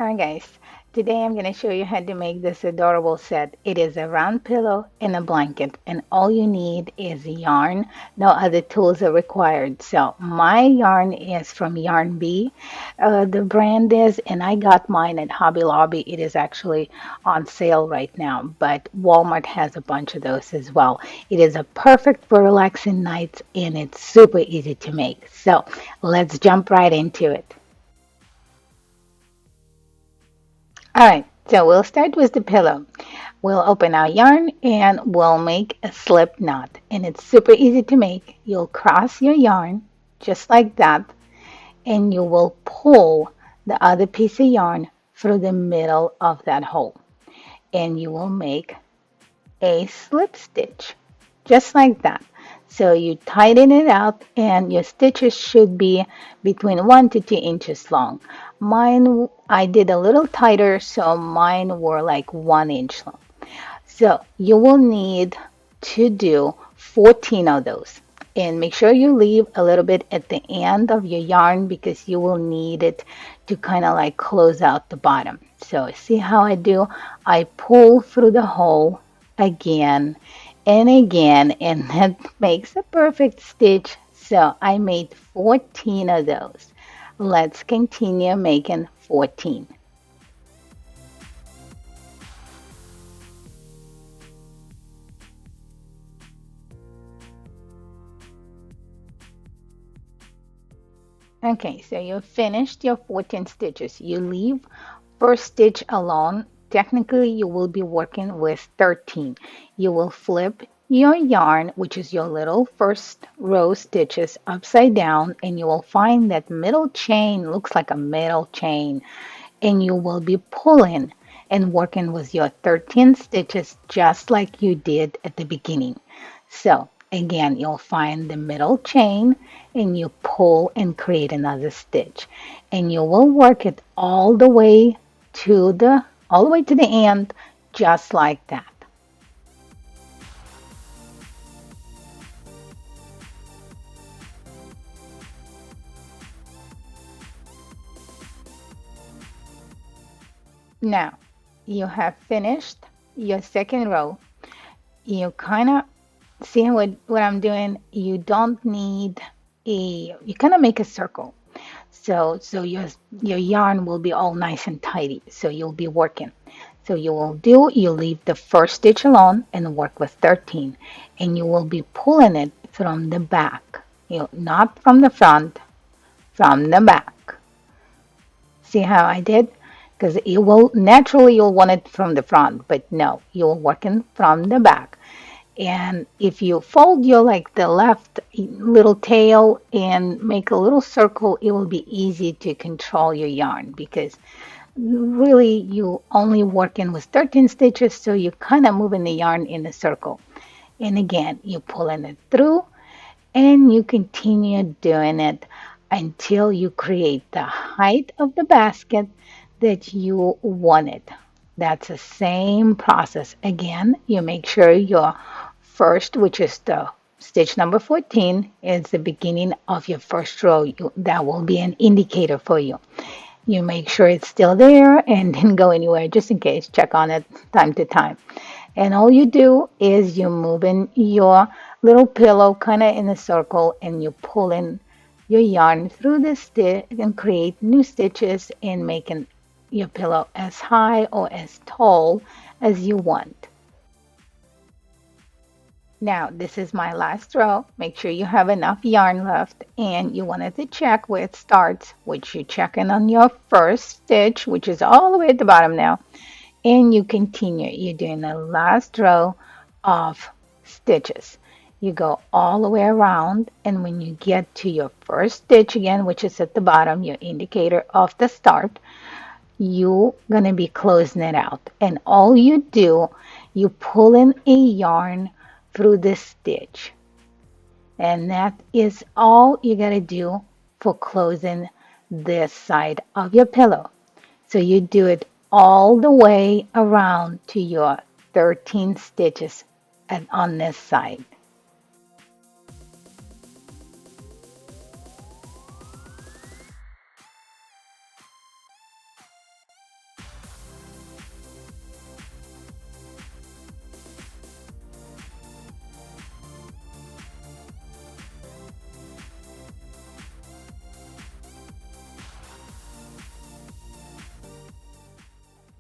Alright guys, today I'm going to show you how to make this adorable set. It is a round pillow and a blanket, and all you need is yarn. No other tools are required. So my yarn is from Yarn B, the brand is, and I got mine at Hobby Lobby. It is actually on sale right now, but Walmart has a bunch of those as well. It is a perfect for relaxing nights and it's super easy to make. So let's jump right into it. All right, so we'll start with the pillow. We'll open our yarn and we'll make a slip knot. And it's super easy to make. You'll cross your yarn just like that, and you will pull the other piece of yarn through the middle of that hole. And you will make a slip stitch just like that. So you tighten it out, and your stitches should be between 1 to 2 inches long. Mine, I did a little tighter, so mine were like 1 inch long. So you will need to do 14 of those. And make sure you leave a little bit at the end of your yarn because you will need it to kind of like close out the bottom. So see how I do? I pull through the hole again and again, and that makes a perfect stitch. So I made 14 of those. Let's continue making 14. Okay, so you finished your 14 stitches. You leave first stitch alone. Technically, you will be working with 13. You will flip your yarn, which is your little first row stitches, upside down, and you will find that middle chain looks like a middle chain, and you will be pulling and working with your 13 stitches just like you did at the beginning. So again, you'll find the middle chain and you pull and create another stitch, and you will work it all the way to the end just like that. Now you have finished your second row. You kind of see what I'm doing. You don't need you kind of make a circle. So your yarn will be all nice and tidy. So you'll be working. So you leave the first stitch alone and work with 13, and you will be pulling it from the back. Not from the front, from the back. See how I did? Because you will naturally you'll want it from the front, but no, you're working from the back. And if you fold your like the left little tail and make a little circle, it will be easy to control your yarn because really you only working with 13 stitches, so you're kind of moving the yarn in a circle. And again, you're pulling it through and you continue doing it until you create the height of the basket that you wanted. That's the same process. Again, you make sure your first, which is the stitch number 14, is the beginning of your first row. That will be an indicator for you. You make sure it's still there and didn't go anywhere just in case. Check on it time to time. And all you do is you move in your little pillow kind of in a circle, and you pull in your yarn through the stitch and create new stitches and making your pillow as high or as tall as you want. Now, this is my last row. Make sure you have enough yarn left, and you wanted to check where it starts, which you check in on your first stitch, which is all the way at the bottom now, and you continue. You're doing the last row of stitches. You go all the way around, and when you get to your first stitch again, which is at the bottom, your indicator of the start, you're going to be closing it out. And all you do, you pull in a yarn through the stitch. And that is all you got to do for closing this side of your pillow. So you do it all the way around to your 13 stitches and on this side.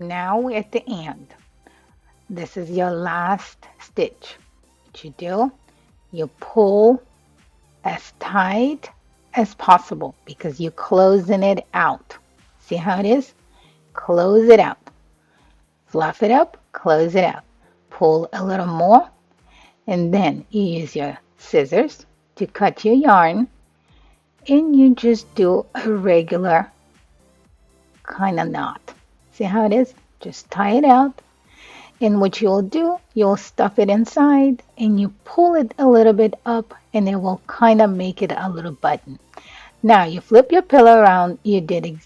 Now we're at the end. This is your last stitch. What you do, you pull as tight as possible because you're closing it out. See how it is? Close it out. Fluff it up, close it out. Pull a little more, and then you use your scissors to cut your yarn, and you just do a regular kind of knot. See how it is? Just tie it out. And what you'll do, you'll stuff it inside and you pull it a little bit up and it will kind of make it a little button. Now you flip your pillow around, you did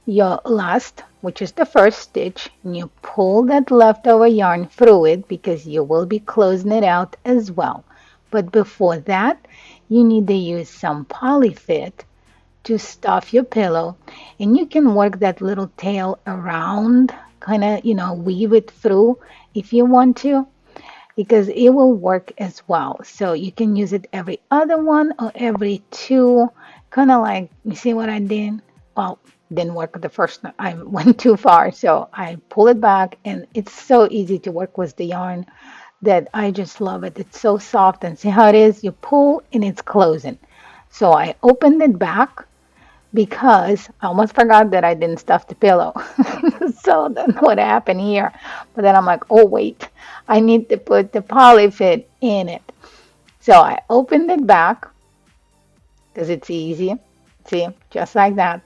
your last, which is the first stitch, and you pull that leftover yarn through it because you will be closing it out as well. But before that, you need to use some polyfit to stuff your pillow, and you can work that little tail around, kind of, weave it through if you want to, because it will work as well. So you can use it every other one or every two, kind of like, you see what I did? Well, didn't work the first time. I went too far, so I pull it back, and it's so easy to work with the yarn that I just love it. It's so soft, and see how it is? You pull and it's closing. So I opened it back because I almost forgot that I didn't stuff the pillow. So then what happened here? But then I'm like, oh wait, I need to put the polyfit in it. So I opened it back because it's easy. See, just like that.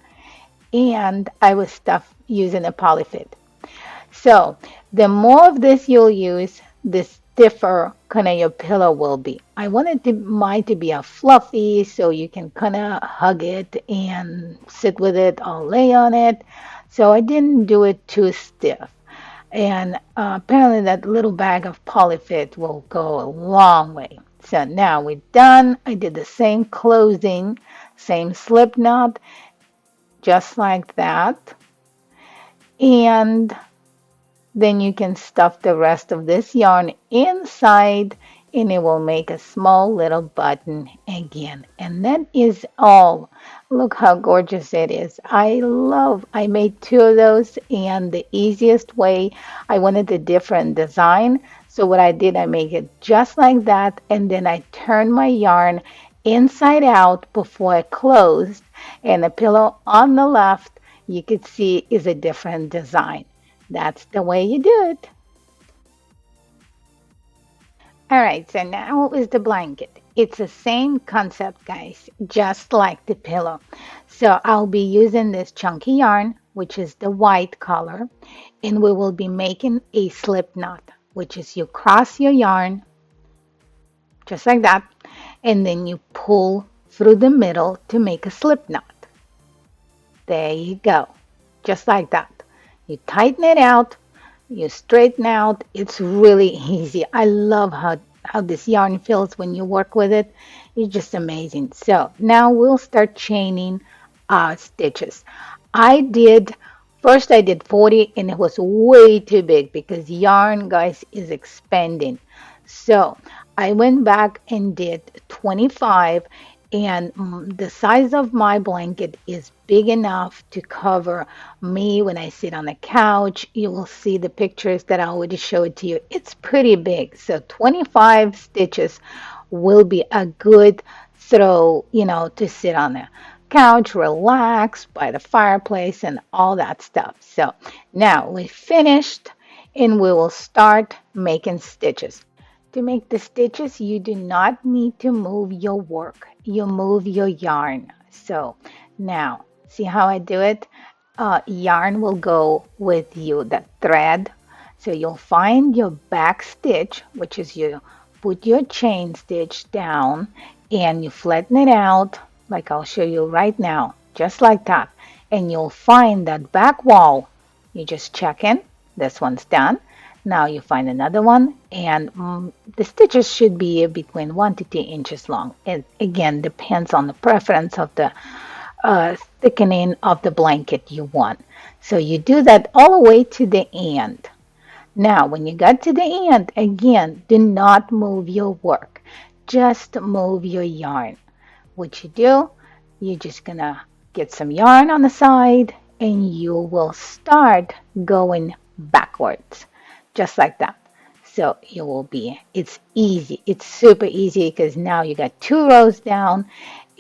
And I was stuffed using a polyfit. So the more of this you'll use, the stiffer kind of your pillow will be. I wanted mine to be a fluffy so you can kind of hug it and sit with it or lay on it. So I didn't do it too stiff. And apparently that little bag of polyfit will go a long way. So now we're done. I did the same closing, same slip knot, just like that. And then you can stuff the rest of this yarn inside and it will make a small little button again. And that is all. Look how gorgeous it is. I made two of those, and the easiest way, I wanted a different design. So what I did, I make it just like that, and then I turn my yarn inside out before I closed, and the pillow on the left, you could see is a different design. That's the way you do it. All right, so now is the blanket. It's the same concept, guys, just like the pillow. So I'll be using this chunky yarn, which is the white color, and we will be making a slip knot, which is you cross your yarn just like that, and then you pull through the middle to make a slip knot. There you go, just like that. You tighten it out, you straighten out. It's really easy. I love how this yarn feels when you work with it. It's just amazing. So now we'll start chaining our stitches. I did First I did 40 and it was way too big because yarn, guys, is expanding. So I went back and did 25, and the size of my blanket is big enough to cover me when I sit on the couch. You will see the pictures that I already showed to you. It's pretty big. So 25 stitches will be a good throw, to sit on the couch, relax by the fireplace, and all that stuff. So now we finished, and we will start making stitches. To make the stitches, you do not need to move your work. You move your yarn. So now, see how I do it? Yarn will go with you, the thread. So you'll find your back stitch, which is you put your chain stitch down and you flatten it out, like I'll show you right now, just like that. And you'll find that back wall. You just check in. This one's done. Now you find another one, and the stitches should be between 1 to 2 inches long. It again depends on the preference of the thickening of the blanket you want. So you do that all the way to the end. Now, when you got to the end, again, do not move your work. Just move your yarn. What you do, you're just gonna get some yarn on the side and you will start going backwards, just like that. So it will be, it's easy. It's super easy because now you got two rows down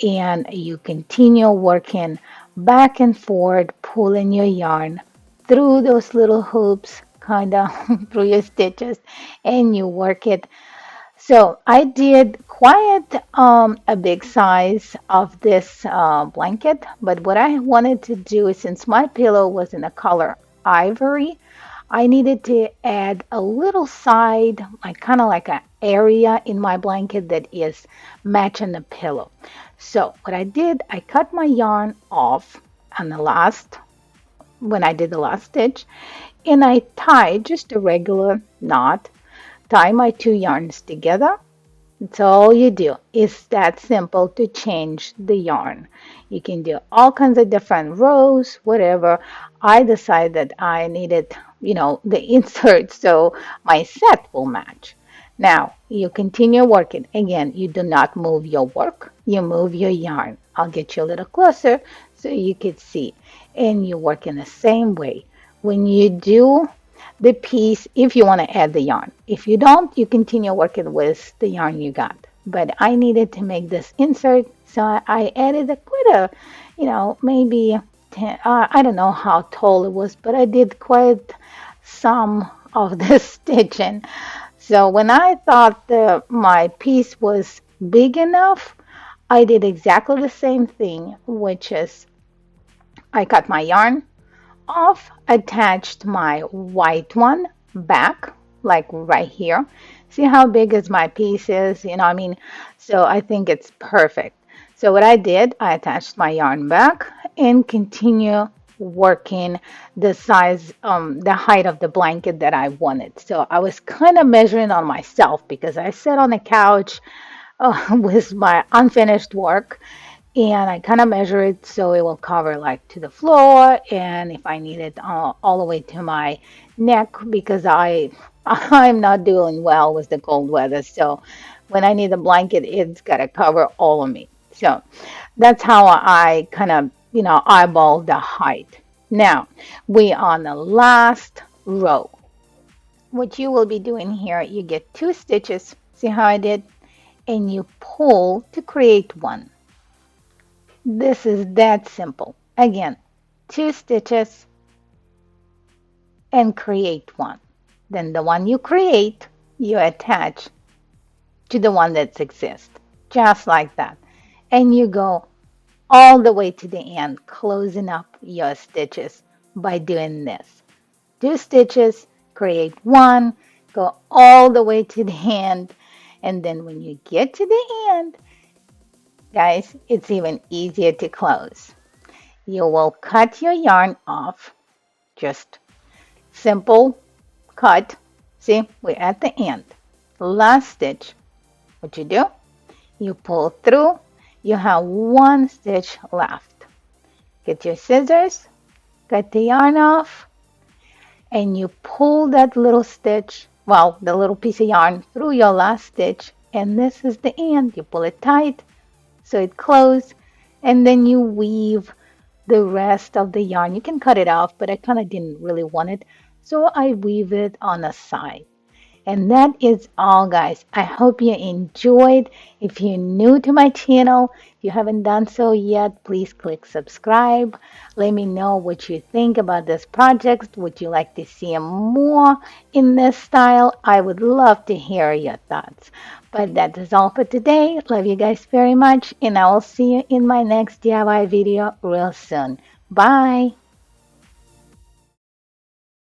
and you continue working back and forth, pulling your yarn through those little hoops, kind of through your stitches, and you work it. So I did quite a big size of this blanket, but what I wanted to do is, since my pillow was in the color ivory, I needed to add a little side, like kind of like an area in my blanket that is matching the pillow. So what I did, I cut my yarn off on the last, when I did the last stitch, and I tied just a regular knot, tie my two yarns together. That's all you do. It's that simple to change the yarn. You can do all kinds of different rows, whatever. I decided that I needed, the insert so my set will match. Now, you continue working. Again, you do not move your work, you move your yarn. I'll get you a little closer so you can see. And you work in the same way. When you do the piece, if you want to add the yarn. If you don't, you continue working with the yarn you got. But I needed to make this insert, so I added a quite a, maybe 10, I don't know how tall it was, but I did quite some of the stitching. So when I thought my piece was big enough, I did exactly the same thing, which is I cut my yarn off, attached my white one back, like right here. See how big is my piece is, what I mean? So I think it's perfect. So what I did, I attached my yarn back and continue working the size, the height of the blanket that I wanted. So I was kind of measuring on myself because I sat on the couch with my unfinished work, and I kind of measure it so it will cover like to the floor, and if I need it all the way to my neck, because I'm not doing well with the cold weather. So when I need a blanket, it's got to cover all of me. So that's how I kind of, eyeball the height. Now we on the last row. What you will be doing here, you get two stitches. See how I did? And you pull to create one. This is that simple. Again, two stitches and create one. Then the one you create, you attach to the one that exists, just like that. And you go all the way to the end, closing up your stitches by doing this. Two stitches, create one, go all the way to the end. And then when you get to the end, guys, it's even easier to close. You will cut your yarn off, just simple cut. See, we're at the end. Last stitch, what you do, you pull through, you have one stitch left. Get your scissors, cut the yarn off, and you pull that little stitch, well, the little piece of yarn through your last stitch, and this is the end. You pull it tight so it closes, and then you weave the rest of the yarn. You can cut it off, but I kind of didn't really want it, so I weave it on the side. And that is all, guys. I hope you enjoyed. If you're new to my channel, if you haven't done so yet, please click subscribe. Let me know what you think about this project. Would you like to see more in this style? I would love to hear your thoughts. But that is all for today. Love you guys very much, and I will see you in my next DIY video real soon. Bye.